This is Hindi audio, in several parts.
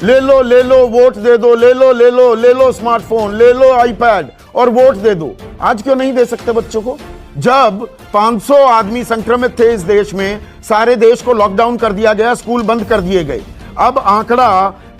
ले लो वोट दे दो, ले लो स्मार्टफोन, ले लो आईपैड और वोट दे दो। आज क्यों नहीं दे सकते बच्चों को? जब 500 आदमी संक्रमित थे इस देश में, सारे देश को लॉकडाउन कर दिया गया, स्कूल बंद कर दिए गए। अब आंकड़ा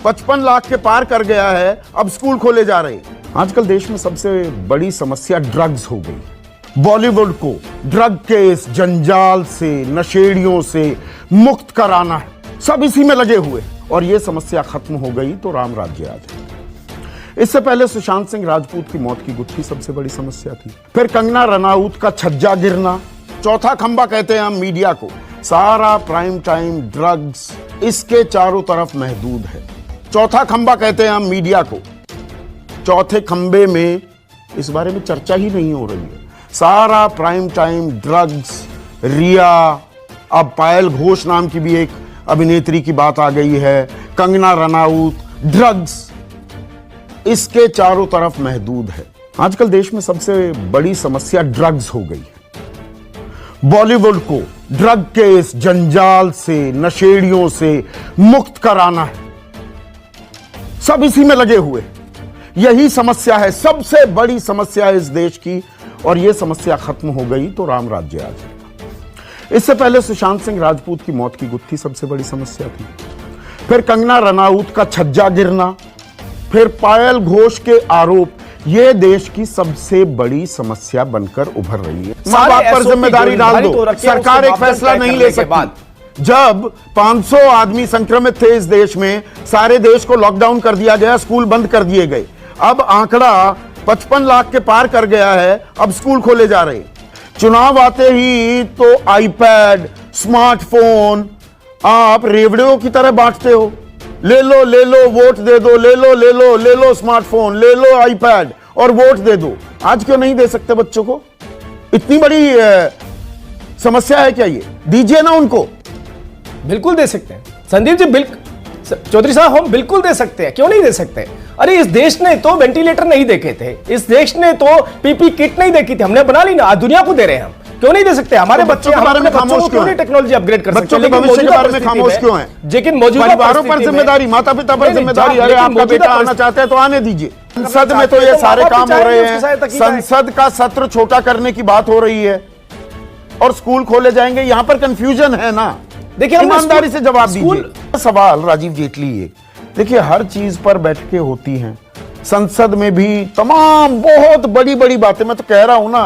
55 लाख के पार कर गया है, अब स्कूल खोले जा रहे हैं। आजकल देश में सबसे बड़ी समस्या ड्रग्स हो गई। बॉलीवुड को ड्रग के इस जंजाल से, नशेड़ियों से मुक्त कराना है, सब इसी में लगे हुए। और यह समस्या खत्म हो गई तो राम राज्य आ जाए। इससे पहले सुशांत सिंह राजपूत की मौत की गुत्थी सबसे बड़ी समस्या थी। फिर कंगना रनौत का छज्जा गिरना, चौथा खंबा कहते हैं हम मीडिया को। सारा प्राइम टाइम ड्रग्स इसके चारों तरफ महदूद है। चौथा खंबा कहते हैं हम मीडिया को। चौथे खंबे में इस बारे में चर्चा ही नहीं हो रही है। सारा प्राइम टाइम ड्रग्स, रिया, अब पायल घोष नाम की भी एक अभिनेत्री की बात आ गई है, कंगना रनौत, ड्रग्स इसके चारों तरफ महदूद है। आजकल देश में सबसे बड़ी समस्या ड्रग्स हो गई है। बॉलीवुड को ड्रग के इस जंजाल से, नशेड़ियों से मुक्त कराना है, सब इसी में लगे हुए। यही समस्या है, सबसे बड़ी समस्या है इस देश की। और यह समस्या खत्म हो गई तो राम राज्य आ जाएगा। इससे पहले सुशांत सिंह राजपूत की मौत की गुत्थी सबसे बड़ी समस्या थी। फिर कंगना रनौत का छज्जा गिरना, फिर पायल घोष के आरोप, ये देश की सबसे बड़ी समस्या बनकर उभर रही है। मां बाप पर जिम्मेदारी डाल दो, सरकार एक फैसला नहीं ले सकती। जब 500 आदमी संक्रमित थे इस देश में, सारे देश को लॉकडाउन कर दिया गया, स्कूल बंद कर दिए गए। अब आंकड़ा 55 लाख के पार कर गया है, अब स्कूल खोले जा रहे हैं। चुनाव आते ही तो आईपैड, स्मार्टफोन आप रेवड़ियों की तरह बांटते हो। ले लो वोट दे दो, ले लो स्मार्टफोन, ले लो आईपैड और वोट दे दो। आज क्यों नहीं दे सकते बच्चों को? इतनी बड़ी समस्या है क्या? ये दीजिए ना उनको। बिल्कुल दे सकते हैं संदीप जी, बिल्कुल चौधरी साहब, हम बिल्कुल दे सकते हैं, क्यों नहीं दे सकते? अरे इस देश ने तो वेंटिलेटर नहीं देखे थे, इस देश ने तो पीपी किट नहीं देखी थी, हमने बना ली ना, आज दुनिया को दे रहे हैं हम। क्यों नहीं दे सकते? हमारे बच्चों के बारे में खामोश क्यों नहीं टेक्नोलॉजी अपग्रेड कर सकते? बच्चों के भविष्य के बारे में खामोश क्यों हैं? लेकिन मौजूदा परिवारों पर जिम्मेदारी, माता पिता पर जिम्मेदारी। अरे आपका बेटा आना चाहता है तो आने दीजिए। संसद में तो ये सारे काम हो रहे हैं, संसद का सत्र छोटा करने की बात हो रही है और स्कूल खोले जाएंगे। यहां पर कंफ्यूजन है ना। देखिए, ईमानदारी से जवाब दीजिए। सवाल राजीव जेटली, ये देखिए हर चीज पर बैठकें होती हैं, संसद में भी तमाम बहुत बड़ी बड़ी बातें। मैं तो कह रहा हूं ना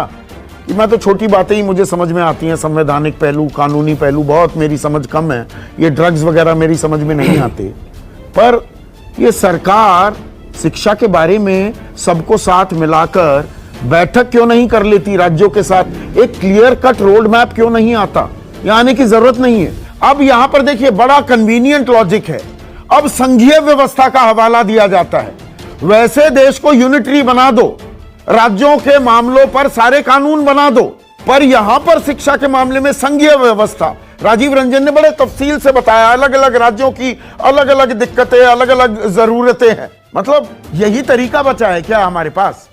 कि मैं तो छोटी बातें ही मुझे समझ में आती हैं, संवैधानिक पहलू, कानूनी पहलू बहुत मेरी समझ कम है, ये ड्रग्स वगैरह मेरी समझ में नहीं आते। पर ये सरकार शिक्षा के बारे में सबको साथ मिलाकर बैठक क्यों नहीं कर लेती राज्यों के साथ? एक क्लियर कट रोड मैप क्यों नहीं आता? यहां आने की जरूरत नहीं है। अब यहां पर देखिए बड़ा कन्वीनियंट लॉजिक है, अब संघीय व्यवस्था का हवाला दिया जाता है। वैसे देश को यूनिटरी बना दो, राज्यों के मामलों पर सारे कानून बना दो, पर यहां पर शिक्षा के मामले में संघीय व्यवस्था। राजीव रंजन ने बड़े तफसील से बताया, अलग अलग राज्यों की अलग अलग दिक्कतें, अलग अलग जरूरतें हैं। मतलब यही तरीका बचा है क्या हमारे पास?